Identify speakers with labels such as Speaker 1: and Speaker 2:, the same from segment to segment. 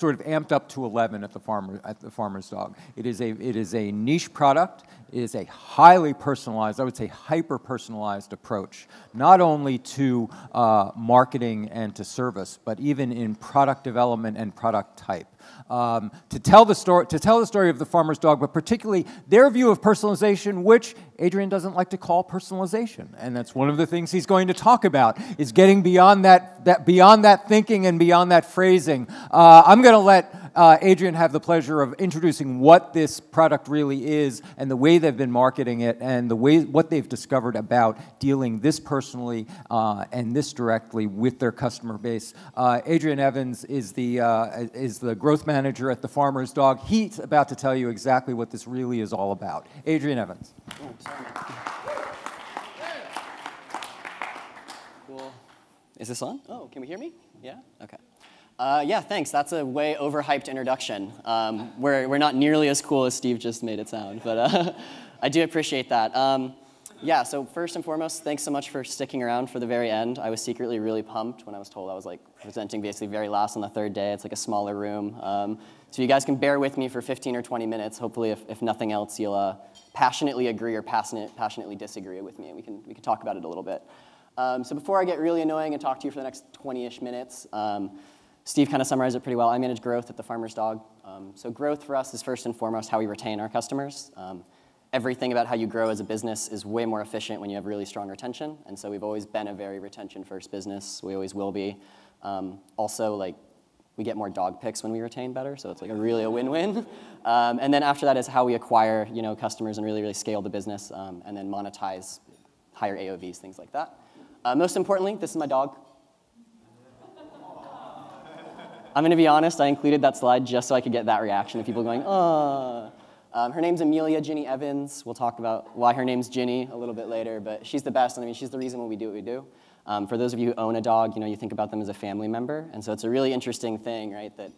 Speaker 1: sort of amped up to 11 at the Farmer's Dog. It is a niche product. It is a highly personalized, I would say hyper-personalized approach, not only to marketing and to service, but even in product development and product type. To tell the story of the Farmer's Dog, but particularly their view of personalization, which Adrian doesn't like to call personalization, and that's one of the things he's going to talk about, is getting beyond that thinking and beyond that phrasing. I'm going to let Adrian have the pleasure of introducing what this product really is and the way they've been marketing it and what they've discovered about dealing this personally and this directly with their customer base. Adrian Evans is the growth manager at the Farmer's Dog. He's about to tell you exactly what this really is all about. Adrian Evans.
Speaker 2: Oh, sorry, man. Cool. Is this on? Oh, can we hear me? Yeah? Okay. Yeah, thanks. That's a way overhyped introduction. We're not nearly as cool as Steve just made it sound, but I do appreciate that. Yeah, so first and foremost, thanks so much for sticking around for the very end. I was secretly really pumped when I was told I was like presenting basically very last on the third day. It's like a smaller room. So you guys can bear with me for 15 or 20 minutes. Hopefully, if nothing else, you'll passionately agree or passionately disagree with me, and we can talk about it a little bit. So before I get really annoying and talk to you for the next 20-ish minutes, Steve kind of summarized it pretty well. I manage growth at the Farmer's Dog. So growth for us is first and foremost how we retain our customers. Everything about how you grow as a business is way more efficient when you have really strong retention, and so we've always been a very retention-first business. We always will be. Also, like, we get more dog picks when we retain better, so it's like really a win-win. And then after that is how we acquire, customers and really, really scale the business, and then monetize higher AOVs, things like that. Most importantly, this is my dog. I'm going to be honest, I included that slide just so I could get that reaction of people going, oh. Her name's Amelia Ginny Evans. We'll talk about why her name's Ginny a little bit later, but she's the best, and I mean, she's the reason why we do what we do. For those of you who own a dog, you think about them as a family member, and so it's a really interesting thing, right, that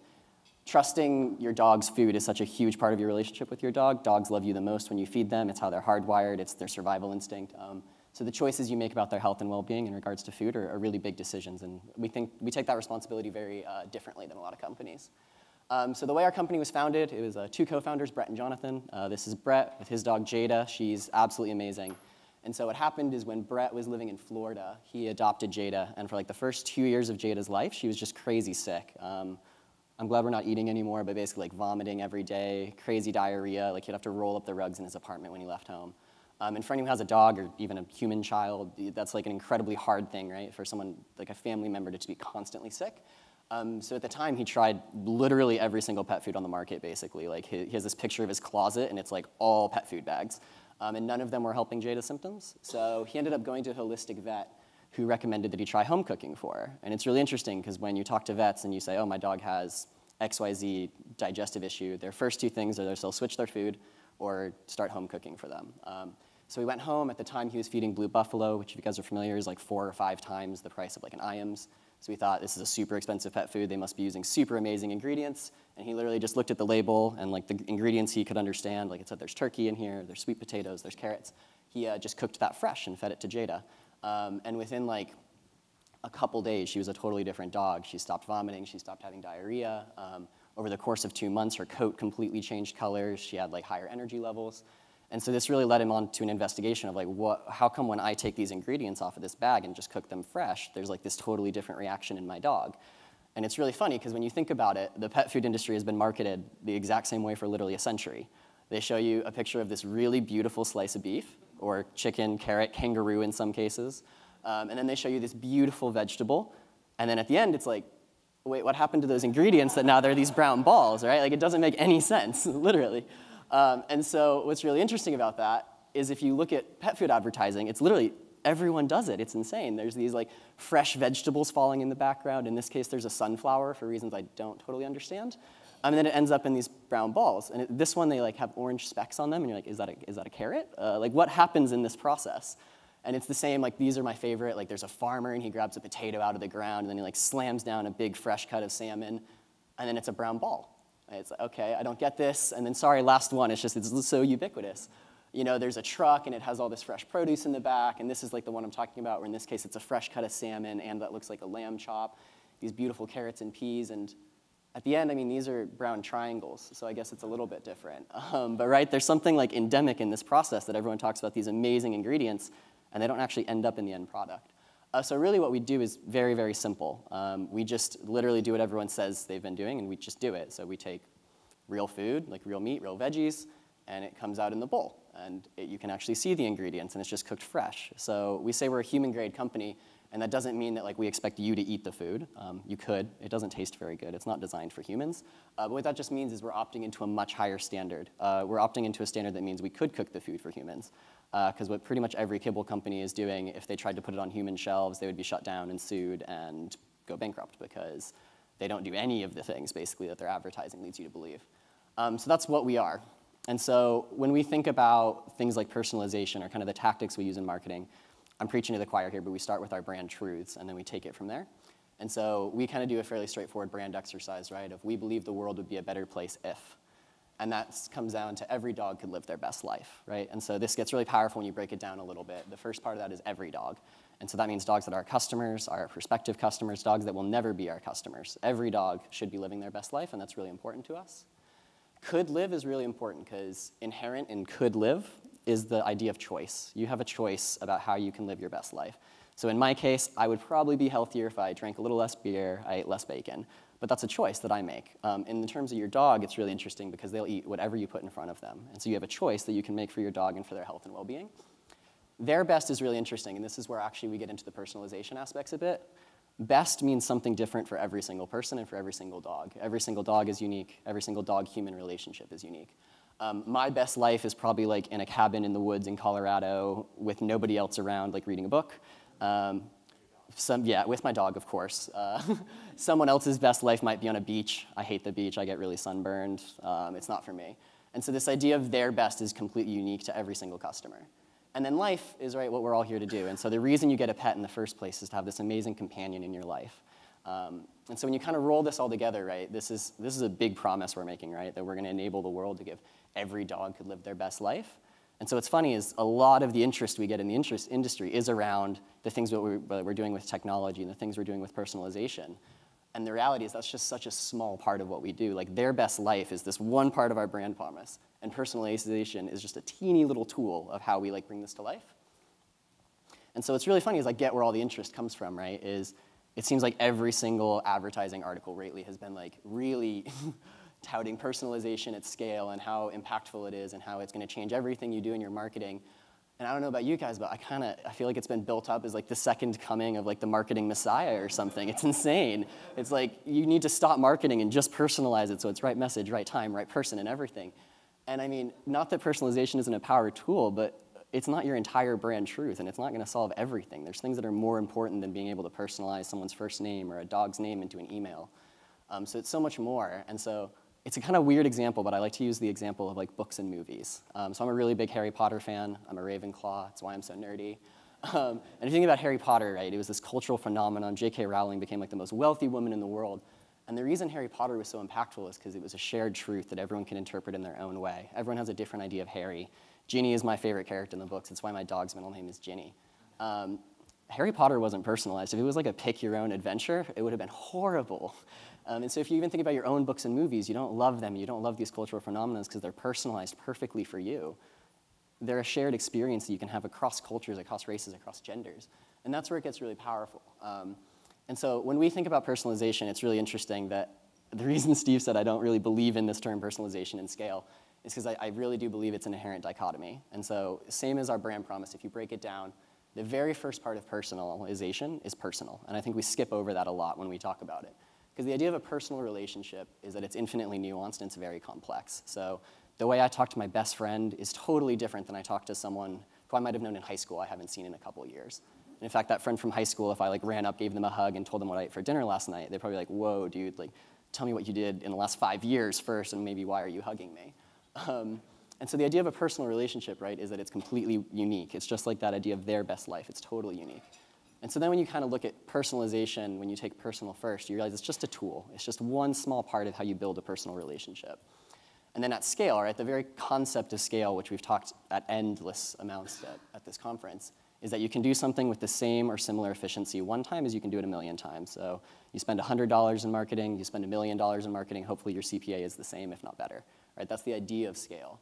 Speaker 2: trusting your dog's food is such a huge part of your relationship with your dog. Dogs love you the most when you feed them. It's how they're hardwired. It's their survival instinct. So the choices you make about their health and well-being in regards to food are really big decisions, and we take that responsibility very differently than a lot of companies. So the way our company was founded, it was two co-founders, Brett and Jonathan. This is Brett with his dog Jada. She's absolutely amazing. And so what happened is when Brett was living in Florida, he adopted Jada, and for like the first 2 years of Jada's life, she was just crazy sick. I'm glad we're not eating anymore, but basically like vomiting every day, crazy diarrhea, like he'd have to roll up the rugs in his apartment when he left home. And for anyone who has a dog or even a human child, that's like an incredibly hard thing, right? For someone, like a family member to be constantly sick. So at the time, he tried literally every single pet food on the market, basically. Like he has this picture of his closet, and it's like all pet food bags. And none of them were helping Jada's symptoms. So he ended up going to a holistic vet who recommended that he try home cooking for her. And it's really interesting because when you talk to vets and you say, oh, my dog has XYZ digestive issue, their first two things are they'll switch their food or start home cooking for them. So we went home. At the time, he was feeding Blue Buffalo, which if you guys are familiar is like 4 or 5 times the price of like an IAMS. So we thought this is a super expensive pet food. They must be using super amazing ingredients. And he literally just looked at the label and like the ingredients he could understand. Like it said there's turkey in here, there's sweet potatoes, there's carrots. He just cooked that fresh and fed it to Jada. And within like a couple days, she was a totally different dog. She stopped vomiting. She stopped having diarrhea. Over the course of 2 months, her coat completely changed colors. She had like higher energy levels. And so this really led him on to an investigation of like, how come when I take these ingredients off of this bag and just cook them fresh, there's like this totally different reaction in my dog. And it's really funny because when you think about it, the pet food industry has been marketed the exact same way for literally a century. They show you a picture of this really beautiful slice of beef, or chicken, carrot, kangaroo in some cases, and then they show you this beautiful vegetable, and then at the end it's like, wait, what happened to those ingredients that now they're these brown balls, right? Like it doesn't make any sense, literally. And so what's really interesting about that is if you look at pet food advertising, it's literally everyone does it. It's insane. There's these like fresh vegetables falling in the background. In this case, there's a sunflower for reasons I don't totally understand. And then it ends up in these brown balls. And this one, they like have orange specks on them, and you're like, is that a carrot? Like what happens in this process? And it's the same, like these are my favorite. Like there's a farmer, and he grabs a potato out of the ground, and then he like slams down a big fresh cut of salmon, and then it's a brown ball. It's like, okay, I don't get this. And then, sorry, last one. It's so ubiquitous. There's a truck, and it has all this fresh produce in the back. And this is like the one I'm talking about, where in this case, it's a fresh cut of salmon, and that looks like a lamb chop. These beautiful carrots and peas. And At the end, I mean, these are brown triangles, so I guess it's a little bit different. But right, there's something like endemic in this process that everyone talks about these amazing ingredients, and they don't actually end up in the end product. So really what we do is very, very simple. We just literally do what everyone says they've been doing, and we just do it. So we take real food, like real meat, real veggies, and it comes out in the bowl. And you can actually see the ingredients, and it's just cooked fresh. So we say we're a human-grade company, and that doesn't mean that like we expect you to eat the food. You could. It doesn't taste very good. It's not designed for humans. But what that just means is we're opting into a much higher standard. We're opting into a standard that means we could cook the food for humans. Because what pretty much every kibble company is doing, if they tried to put it on human shelves, they would be shut down and sued and go bankrupt because they don't do any of the things, basically, that their advertising leads you to believe. So that's what we are. And so when we think about things like personalization or kind of the tactics we use in marketing, I'm preaching to the choir here, but we start with our brand truths, and then we take it from there. And so we kind of do a fairly straightforward brand exercise, right, of we believe the world would be a better place if. And that comes down to every dog could live their best life, right? And so this gets really powerful when you break it down a little bit. The first part of that is every dog. And so that means dogs that are our customers, our prospective customers, dogs that will never be our customers. Every dog should be living their best life, and that's really important to us. Could live is really important because inherent in could live is the idea of choice. You have a choice about how you can live your best life. So in my case, I would probably be healthier if I drank a little less beer, I ate less bacon. But that's a choice that I make. In terms of your dog, it's really interesting because they'll eat whatever you put in front of them. And so you have a choice that you can make for your dog and for their health and well-being. Their best is really interesting, and this is where actually we get into the personalization aspects a bit. Best means something different for every single person and for every single dog. Every single dog is unique. Every single dog-human relationship is unique. My best life is probably like in a cabin in the woods in Colorado with nobody else around, like reading a book. Yeah, with my dog, of course. Someone else's best life might be on a beach. I hate the beach. I get really sunburned. It's not for me. And so this idea of their best is completely unique to every single customer. And then life is right what we're all here to do. And so the reason you get a pet in the first place is to have this amazing companion in your life. And so when you kind of roll this all together, right, this is a big promise we're making, right, that we're going to enable the world to give every dog could live their best life. And so what's funny is a lot of the interest we get in the industry is around the things that we're doing with technology and the things we're doing with personalization. And the reality is that's just such a small part of what we do. Like their best life is this one part of our brand promise, and personalization is just a teeny little tool of how we like bring this to life. And so what's really funny is I get where all the interest comes from, right, is it seems like every single advertising article lately has been like really touting personalization at scale and how impactful it is and how it's going to change everything you do in your marketing. And I don't know about you guys, but I feel like it's been built up as like the second coming of like the marketing messiah or something. It's insane. It's like you need to stop marketing and just personalize it so it's right message, right time, right person, and everything. And I mean, not that personalization isn't a power tool, but it's not your entire brand truth, and it's not going to solve everything. There's things that are more important than being able to personalize someone's first name or a dog's name into an email. So it's so much more. And so it's a kind of weird example, but I like to use the example of like books and movies. So I'm a really big Harry Potter fan. I'm a Ravenclaw. That's why I'm so nerdy. And if you think about Harry Potter, right, it was this cultural phenomenon. J.K. Rowling became like the most wealthy woman in the world. And the reason Harry Potter was so impactful is because it was a shared truth that everyone can interpret in their own way. Everyone has a different idea of Harry. Ginny is my favorite character in the books. It's why my dog's middle name is Ginny. Harry Potter wasn't personalized. If it was like a pick-your-own adventure, it would have been horrible. And so if you even think about your own books and movies, you don't love them. You don't love these cultural phenomena because they're personalized perfectly for you. They're a shared experience that you can have across cultures, across races, across genders. And that's where it gets really powerful. And so when we think about personalization, it's really interesting that the reason Steve said I don't really believe in this term personalization and scale is because I really do believe it's an inherent dichotomy. And so same as our brand promise, if you break it down, the very first part of personalization is personal. And I think we skip over that a lot when we talk about it. Because the idea of a personal relationship is that it's infinitely nuanced and it's very complex. So the way I talk to my best friend is totally different than I talk to someone who I might have known in high school I haven't seen in a couple years. And in fact, that friend from high school, if I like ran up, gave them a hug, and told them what I ate for dinner last night, they'd probably be like, whoa, dude, like, tell me what you did in the last 5 years first, and maybe why are you hugging me? And so the idea of a personal relationship, right, is that it's completely unique. It's just like that idea of their best life. It's totally unique. And so then when you kind of look at personalization, when you take personal first, you realize it's just a tool. It's just one small part of how you build a personal relationship. And then at scale, right, the very concept of scale, which we've talked at endless amounts at this conference, is that you can do something with the same or similar efficiency one time as you can do it 1,000,000 times. So you spend $100 in marketing, you spend $1,000,000 in marketing, hopefully your CPA is the same, if not better. Right? That's the idea of scale.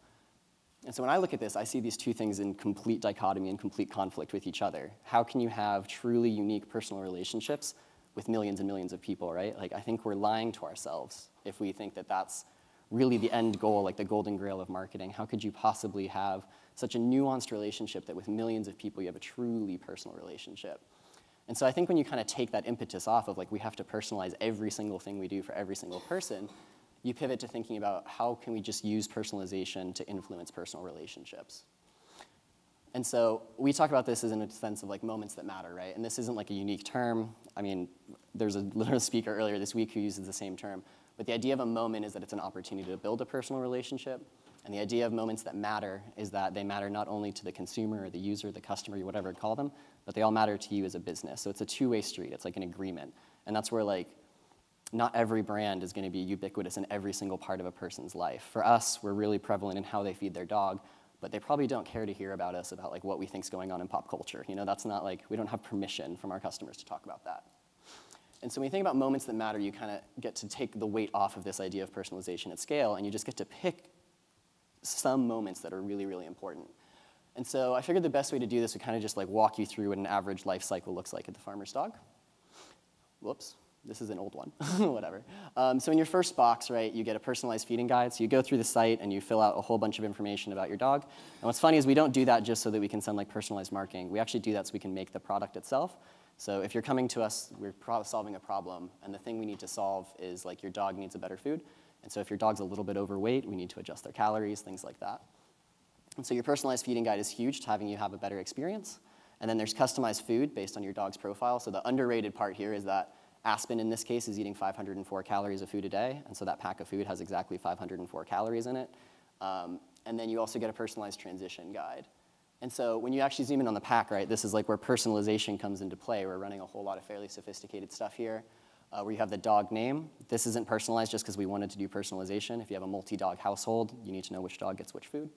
Speaker 2: And so when I look at this, I see these two things in complete dichotomy and complete conflict with each other. How can you have truly unique personal relationships with millions and millions of people, right? Like, I think we're lying to ourselves if we think that that's really the end goal, like the golden grail of marketing. How could you possibly have such a nuanced relationship that with millions of people you have a truly personal relationship? And so I think when you kind of take that impetus off of like we have to personalize every single thing we do for every single person, you pivot to thinking about how can we just use personalization to influence personal relationships. And so we talk about this as in a sense of like moments that matter, right? And this isn't like a unique term. I mean, there's a literal speaker earlier this week who uses the same term. But the idea of a moment is that it's an opportunity to build a personal relationship. And the idea of moments that matter is that they matter not only to the consumer or the user, the customer, whatever you call them, but they all matter to you as a business. So it's a two-way street. It's like an agreement. And that's where like not every brand is going to be ubiquitous in every single part of a person's life. For us, we're really prevalent in how they feed their dog, but they probably don't care to hear about us about like what we think's going on in pop culture. You know, that's not like, we don't have permission from our customers to talk about that. And so when you think about moments that matter, you kind of get to take the weight off of this idea of personalization at scale, and you just get to pick some moments that are really, really important. And so I figured the best way to do this would kind of just like walk you through what an average life cycle looks like at the farmer's dog. Whoops. This is an old one, whatever. So in your first box, right, you get a personalized feeding guide. So you go through the site and you fill out a whole bunch of information about your dog. And what's funny is we don't do that just so that we can send like personalized marketing. We actually do that so we can make the product itself. So if you're coming to us, we're solving a problem, and the thing we need to solve is like your dog needs a better food. And so if your dog's a little bit overweight, we need to adjust their calories, things like that. And so your personalized feeding guide is huge to having you have a better experience. And then there's customized food based on your dog's profile. So the underrated part here is that Aspen, in this case, is eating 504 calories of food a day, and so that pack of food has exactly 504 calories in it. And then you also get a personalized transition guide. And so when you actually zoom in on the pack, right, this is like where personalization comes into play. We're running a whole lot of fairly sophisticated stuff here, where you have the dog name. This isn't personalized just because we wanted to do personalization. If you have a multi-dog household, you need to know which dog gets which food.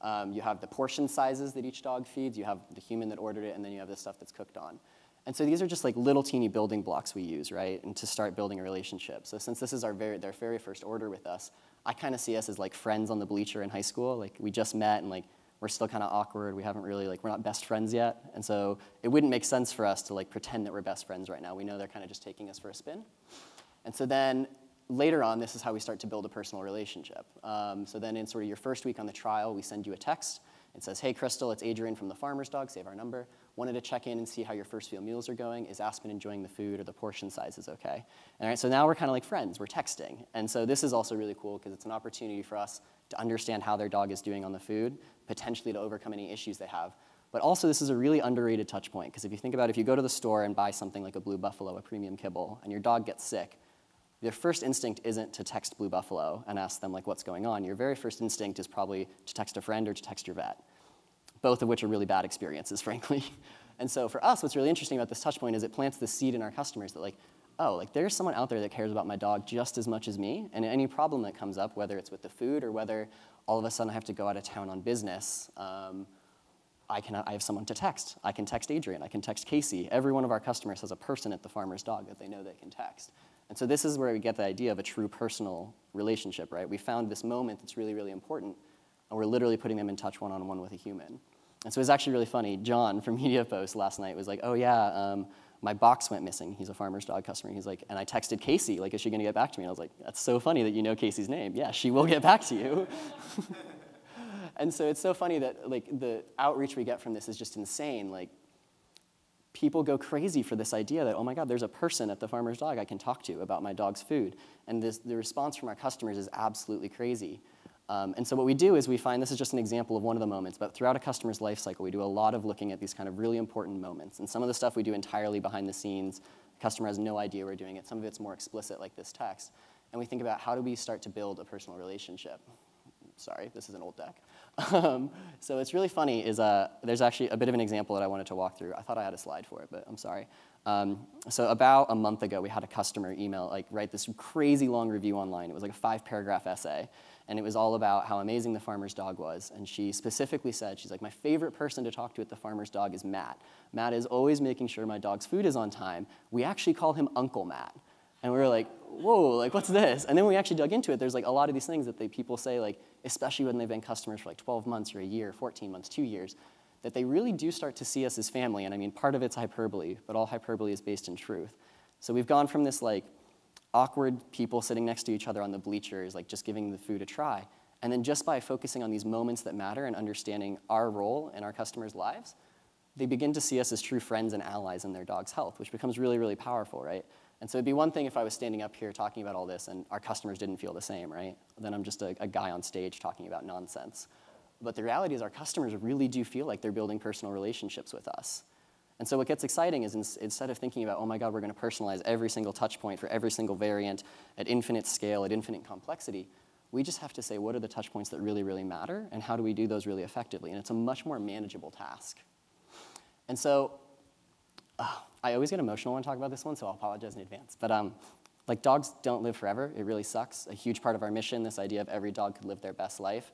Speaker 2: You have the portion sizes that each dog feeds. You have the human that ordered it, and then you have the stuff that's cooked on. And so these are just like little teeny building blocks we use, right, and to start building a relationship. So since this is their very first order with us, I kind of see us as like friends on the bleacher in high school. Like we just met and like we're still kind of awkward. We haven't really like, we're not best friends yet. And so it wouldn't make sense for us to like pretend that we're best friends right now. We know they're kind of just taking us for a spin. And so then later on, this is how we start to build a personal relationship. So then in sort of your first week on the trial, we send you a text. It says, hey, Crystal, it's Adrian from the Farmer's Dog. Save our number. Wanted to check in and see how your first few meals are going. Is Aspen enjoying the food, or the portion size is okay? All right, so now we're kind of like friends. We're texting. And so this is also really cool because it's an opportunity for us to understand how their dog is doing on the food, potentially to overcome any issues they have. But also this is a really underrated touch point, because if you think about it, if you go to the store and buy something like a Blue Buffalo, a premium kibble, and your dog gets sick, your first instinct isn't to text Blue Buffalo and ask them like what's going on. Your very first instinct is probably to text a friend or to text your vet, both of which are really bad experiences, frankly. And so for us, what's really interesting about this touch point is it plants the seed in our customers that like, oh, like there's someone out there that cares about my dog just as much as me, and any problem that comes up, whether it's with the food or whether all of a sudden I have to go out of town on business, I have someone to text. I can text Adrian. I can text Casey. Every one of our customers has a person at the Farmer's Dog that they know they can text. And so this is where we get the idea of a true personal relationship, right? We found this moment that's really, really important, and we're literally putting them in touch one-on-one with a human. And so it was actually really funny. John from MediaPost's last night was like, oh yeah, my box went missing. He's a Farmer's Dog customer. He's like, and I texted Casey, like, is she gonna get back to me? And I was like, that's so funny that you know Casey's name. Yeah, she will get back to you. And so it's so funny that like the outreach we get from this is just insane. Like, people go crazy for this idea that, oh my God, there's a person at the Farmer's Dog I can talk to about my dog's food. And the response from our customers is absolutely crazy. And so what we do is we find, this is just an example of one of the moments, but throughout a customer's life cycle, we do a lot of looking at these kind of really important moments. And some of the stuff we do entirely behind the scenes. The customer has no idea we're doing it. Some of it's more explicit, like this text. And we think about how do we start to build a personal relationship. Sorry, this is an old deck. So it's really funny is there's actually a bit of an example that I wanted to walk through. I thought I had a slide for it, but I'm sorry. So about a month ago, we had a customer email, write this crazy long review online. It was like a 5-paragraph essay, and it was all about how amazing the farmer's dog was. And she specifically said, she's like, my favorite person to talk to at the farmer's dog is Matt. Matt is always making sure my dog's food is on time. We actually call him Uncle Matt. And we were like, whoa, like what's this? And then when we actually dug into it, there's like a lot of these things that people say, like, especially when they've been customers for like 12 months or a year, 14 months, 2 years, that they really do start to see us as family. And I mean, part of it's hyperbole, but all hyperbole is based in truth. So we've gone from this like awkward people sitting next to each other on the bleachers, like just giving the food a try. And then just by focusing on these moments that matter and understanding our role in our customers' lives, they begin to see us as true friends and allies in their dog's health, which becomes really, really powerful, right? And so it'd be one thing if I was standing up here talking about all this and our customers didn't feel the same, right? Then I'm just a guy on stage talking about nonsense. But the reality is our customers really do feel like they're building personal relationships with us. And so what gets exciting is instead of thinking about, oh my God, we're going to personalize every single touch point for every single variant at infinite scale, at infinite complexity, we just have to say, what are the touch points that really, really matter, and how do we do those really effectively? And it's a much more manageable task. And so I always get emotional when I talk about this one, so I'll apologize in advance. But like dogs don't live forever. It really sucks. A huge part of our mission, this idea of every dog could live their best life,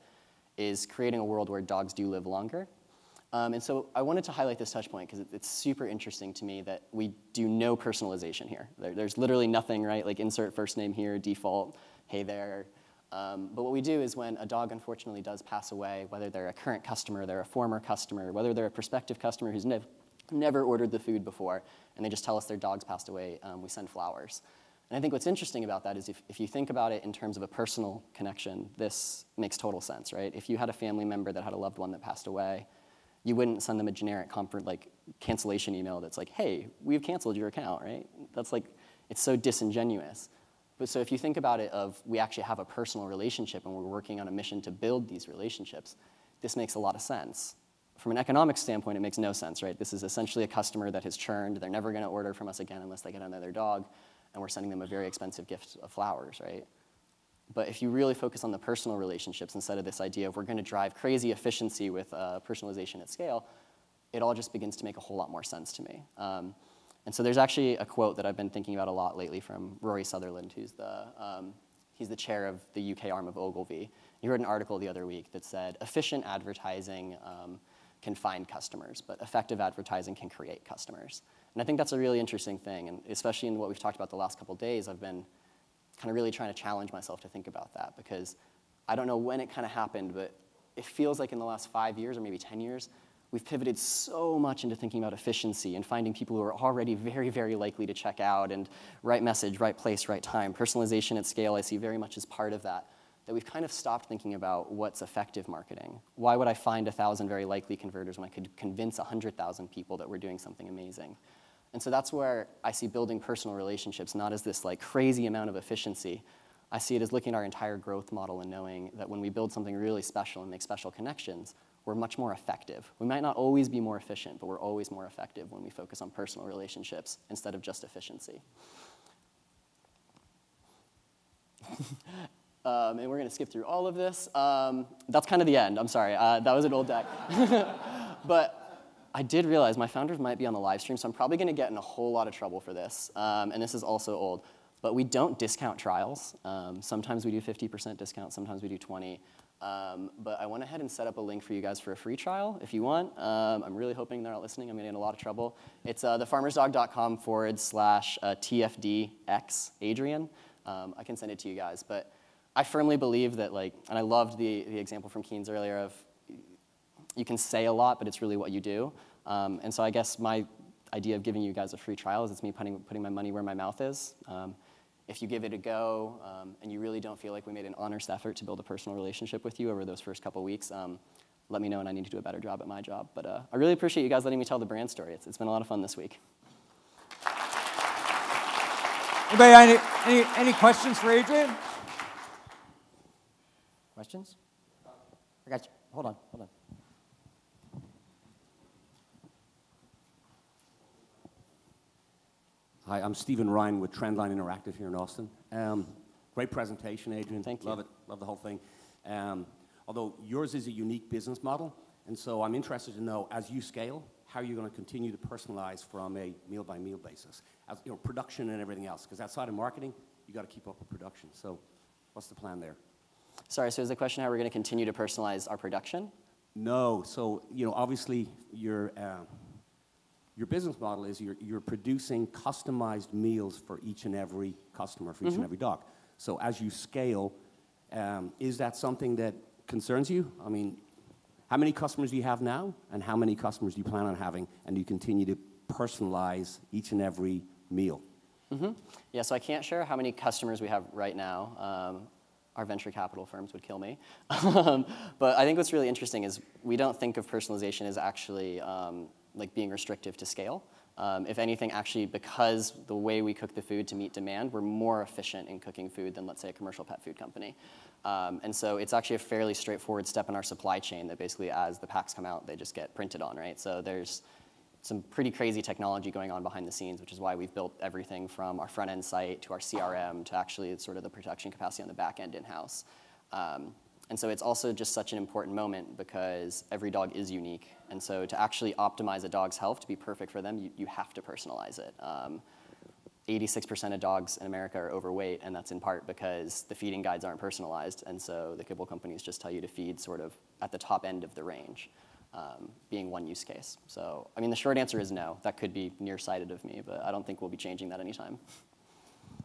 Speaker 2: is creating a world where dogs do live longer. And so I wanted to highlight this touch point because it's super interesting to me that we do no personalization here. There's literally nothing, right? Like insert first name here, default, hey there. But what we do is when a dog unfortunately does pass away, whether they're a current customer, they're a former customer, whether they're a prospective customer who's never ordered the food before, and they just tell us their dog's passed away, we send flowers. And I think what's interesting about that is if you think about it in terms of a personal connection, this makes total sense, right? If you had a family member that had a loved one that passed away, you wouldn't send them a generic cancellation email that's like, hey, we've canceled your account, right? That's like, it's so disingenuous. But so if you think about it we actually have a personal relationship and we're working on a mission to build these relationships, this makes a lot of sense. From an economic standpoint, it makes no sense, right? This is essentially a customer that has churned. They're never going to order from us again unless they get another dog, and we're sending them a very expensive gift of flowers, right? But if you really focus on the personal relationships instead of this idea of we're going to drive crazy efficiency with personalization at scale, it all just begins to make a whole lot more sense to me. And so there's actually a quote that I've been thinking about a lot lately from Rory Sutherland, who's he's the chair of the UK arm of Ogilvy. He wrote an article the other week that said, efficient advertising can find customers, but effective advertising can create customers. And I think that's a really interesting thing, and especially in what we've talked about the last couple of days, I've been kind of really trying to challenge myself to think about that, because I don't know when it kind of happened, but it feels like in the last 5 years or maybe 10 years, we've pivoted so much into thinking about efficiency and finding people who are already very, very likely to check out and right message, right place, right time. Personalization at scale I see very much as part of that we've kind of stopped thinking about what's effective marketing. Why would I find 1,000 very likely converters when I could convince 100,000 people that we're doing something amazing? And so that's where I see building personal relationships not as this like crazy amount of efficiency. I see it as looking at our entire growth model and knowing that when we build something really special and make special connections, we're much more effective. We might not always be more efficient, but we're always more effective when we focus on personal relationships instead of just efficiency. And we're going to skip through all of this. That's kind of the end. I'm sorry. That was an old deck. But I did realize my founders might be on the live stream, so I'm probably going to get in a whole lot of trouble for this. And this is also old. But we don't discount trials. Sometimes we do 50% discount. Sometimes we do 20. But I went ahead and set up a link for you guys for a free trial if you want. I'm really hoping they're not listening. I'm going to get in a lot of trouble. It's thefarmersdog.com/TFDX Adrian. I can send it to you guys. But I firmly believe that, and I loved the example from Keen's earlier of you can say a lot, but it's really what you do. And so I guess my idea of giving you guys a free trial is it's me putting my money where my mouth is. If you give it a go and you really don't feel like we made an honest effort to build a personal relationship with you over those first couple weeks, let me know and I need to do a better job at my job. But I really appreciate you guys letting me tell the brand story. It's been a lot of fun this week.
Speaker 1: Anybody, any questions for Adrian?
Speaker 3: Questions? I got you. Hold on.
Speaker 4: Hi, I'm Stephen Ryan with Trendline Interactive here in Austin. Great presentation, Adrian.
Speaker 2: Thank you.
Speaker 4: Love it. Love the whole thing. Although yours is a unique business model, and so I'm interested to know, as you scale, how you're going to continue to personalize from a meal-by-meal basis, as, you know, production and everything else, because outside of marketing, you got to keep up with production. So what's the plan there?
Speaker 2: Sorry, so is the question how we're going to continue to personalize our production?
Speaker 4: No, so, you know, obviously your business model is you're producing customized meals for each and every customer, for each and every dog. So as you scale, is that something that concerns you? I mean, how many customers do you have now, and how many customers do you plan on having, and do you continue to personalize each and every meal?
Speaker 2: Yeah, so I can't share how many customers we have right now. Our venture capital firms would kill me. But I think what's really interesting is we don't think of personalization as actually like being restrictive to scale. If anything, actually, because the way we cook the food to meet demand, we're more efficient in cooking food than, let's say, a commercial pet food company. And so it's actually a fairly straightforward step in our supply chain that basically, as the packs come out, they just get printed on, right? So there's some pretty crazy technology going on behind the scenes, which is why we've built everything from our front-end site to our CRM to actually sort of the production capacity on the back end in-house. And so it's also just such an important moment because every dog is unique. And so to actually optimize a dog's health to be perfect for them, you have to personalize it. 86% of dogs in America are overweight, and that's in part because the feeding guides aren't personalized. And so the kibble companies just tell you to feed sort of at the top end of the range. Being one use case. So, I mean, the short answer is no. That could be nearsighted of me, but I don't think we'll be changing that anytime.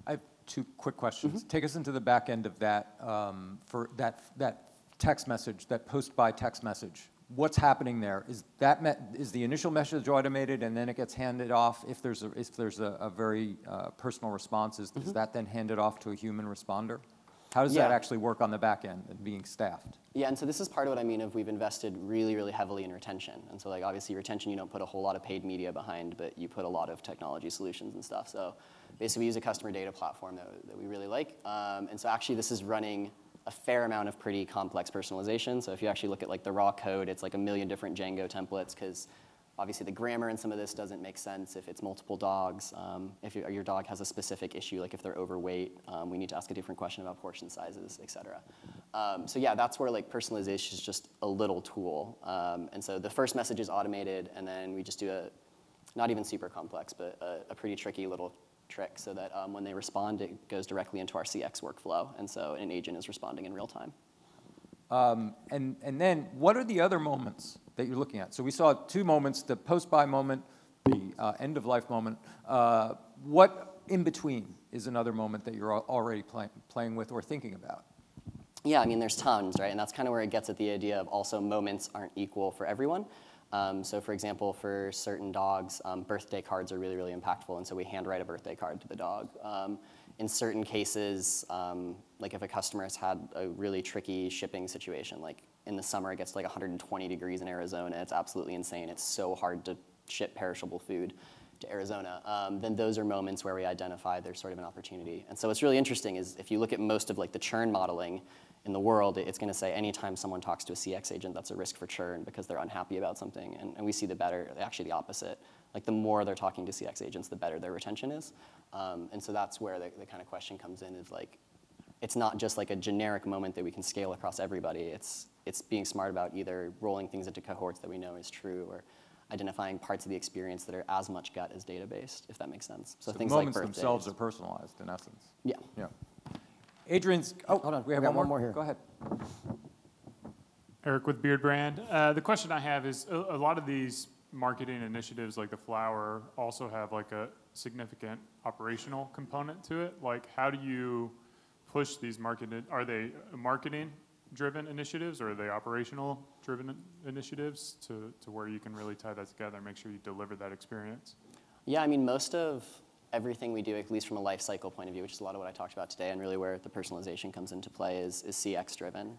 Speaker 1: I have two quick questions. Take us into the back end of that, for that text message, that post-buy text message. What's happening there? Is the initial message automated and then it gets handed off? If there's a very personal response, is that then handed off to a human responder? How does that actually work on the back end and being staffed?
Speaker 2: Yeah, and so this is part of what I mean of we've invested really, really heavily in retention. And so like obviously retention, you don't put a whole lot of paid media behind, but you put a lot of technology solutions and stuff. So basically we use a customer data platform that we really like. And so actually this is running a fair amount of pretty complex personalization. So if you actually look at like the raw code, it's like 1 million different Django templates because obviously the grammar in some of this doesn't make sense if it's multiple dogs. If your dog has a specific issue, like if they're overweight, we need to ask a different question about portion sizes, et cetera. So yeah, that's where like personalization is just a little tool. And so the first message is automated, and then we just do not even super complex, but a pretty tricky little trick so that when they respond, it goes directly into our CX workflow. And so an agent is responding in real time.
Speaker 1: And then what are the other moments that you're looking at? So we saw 2 moments, the post-buy moment, the end-of-life moment. What in between is another moment that you're already playing with or thinking about?
Speaker 2: Yeah, I mean, there's tons, right? And that's kind of where it gets at the idea of also moments aren't equal for everyone. So for example, for certain dogs, birthday cards are really, really impactful, and so we handwrite a birthday card to the dog. In certain cases, like if a customer has had a really tricky shipping situation, like in the summer it gets like 120 degrees in Arizona, it's absolutely insane. It's so hard to ship perishable food to Arizona. Then those are moments where we identify there's sort of an opportunity. And so what's really interesting is if you look at most of like the churn modeling in the world, it's going to say anytime someone talks to a CX agent, that's a risk for churn because they're unhappy about something. And we see actually the opposite. Like the more they're talking to CX agents, the better their retention is. And so that's where the kind of question comes in is like, it's not just like a generic moment that we can scale across everybody. It's being smart about either rolling things into cohorts that we know is true or identifying parts of the experience that are as much gut as data-based, if that makes sense. So things like birthdays.
Speaker 1: Moments themselves are personalized in essence.
Speaker 2: Yeah.
Speaker 1: Yeah. Adrian's,
Speaker 3: Hold on,
Speaker 1: we have one more here. Go ahead.
Speaker 5: Eric with Beard Brand. The question I have is a lot of these marketing initiatives like the flower also have like a significant operational component to it. Like how do you push these are they marketing driven initiatives or are they operational driven initiatives to where you can really tie that together and make sure you deliver that experience?
Speaker 2: Yeah, I mean, most of everything we do, at least from a life cycle point of view, which is a lot of what I talked about today, and really where the personalization comes into play is CX driven.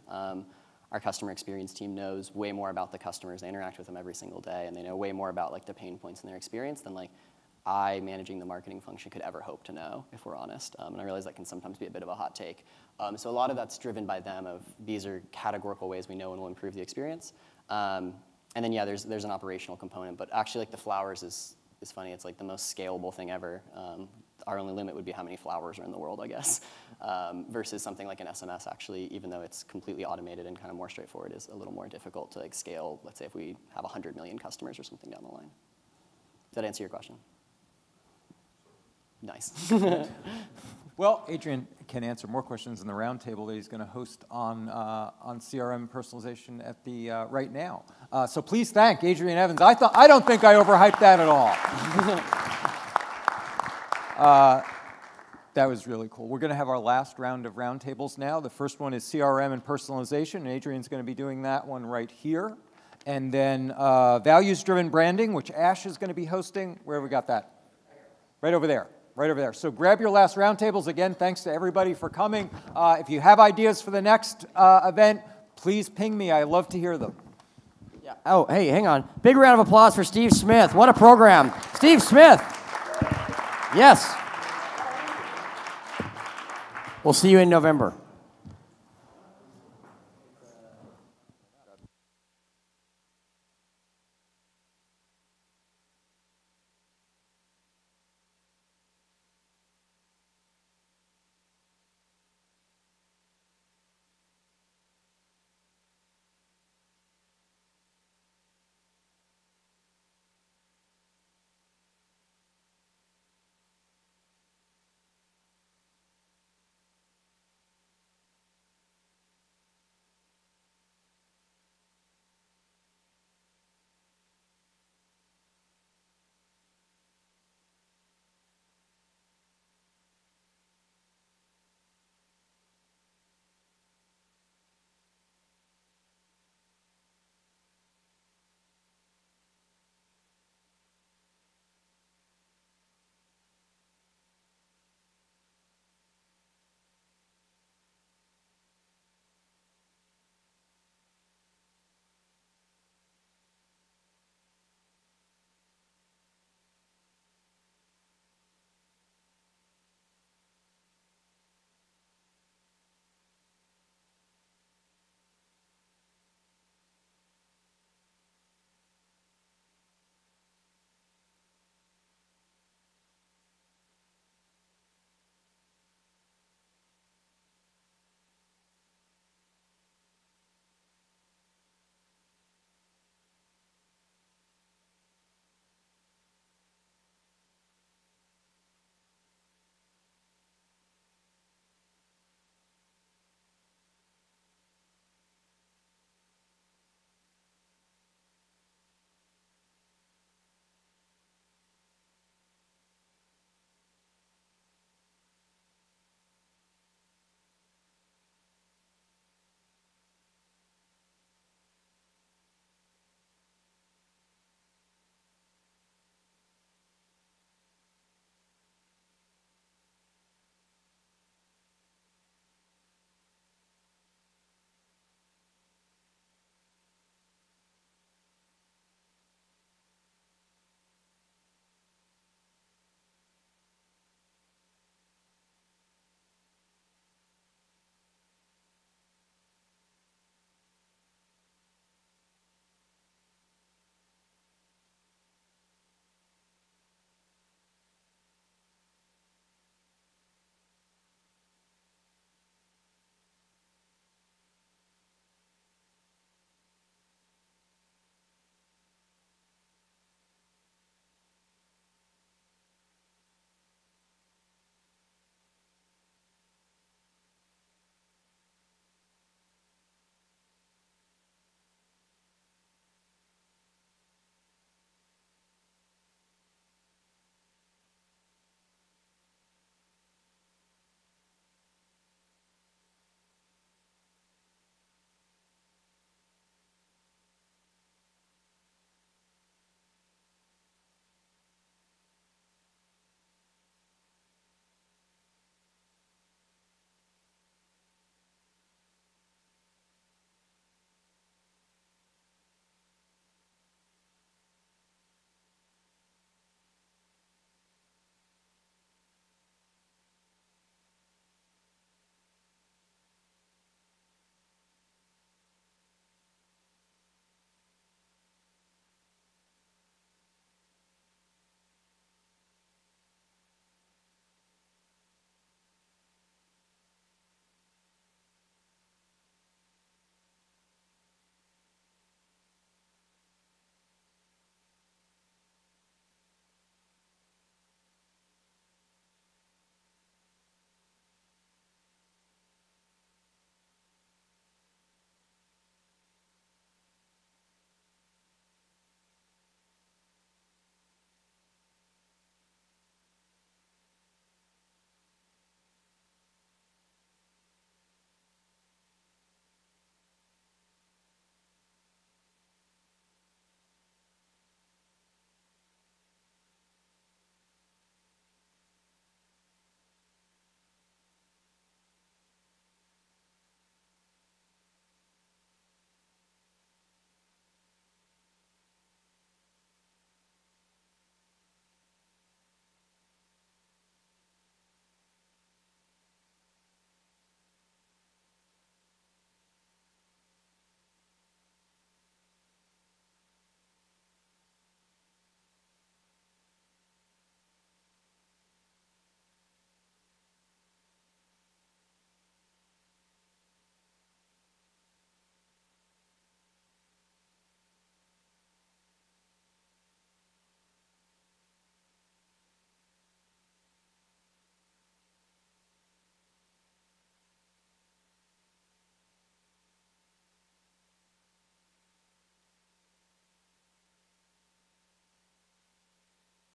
Speaker 2: Our customer experience team knows way more about the customers. They interact with them every single day, and they know way more about like the pain points in their experience than like I, managing the marketing function, could ever hope to know, if we're honest. And I realize that can sometimes be a bit of a hot take. So a lot of that's driven by them of these are categorical ways we know and will improve the experience. And then yeah, there's an operational component, but actually like the flowers is funny. It's like the most scalable thing ever. Our only limit would be how many flowers are in the world, I guess. versus something like an SMS actually, even though it's completely automated and kind of more straightforward, is a little more difficult to like scale, let's say if we have 100 million customers or something down the line. Does that answer your question? Nice.
Speaker 1: Well, Adrian can answer more questions in the roundtable that he's going to host on CRM personalization at the right now. So please thank Adrian Evans. I don't think I overhyped that at all. That was really cool. We're going to have our last round of roundtables now. The first one is CRM and personalization, and Adrian's going to be doing that one right here. And then values-driven branding, which Ash is going to be hosting. Where have we got that? Right over there. Right over there. So grab your last roundtables. Again, thanks to everybody for coming. If you have ideas for the next event, please ping me. I love to hear them.
Speaker 3: Yeah. Oh, hey, hang on. Big round of applause for Steve Smith. What a program. Steve Smith. Yes. We'll see you in November.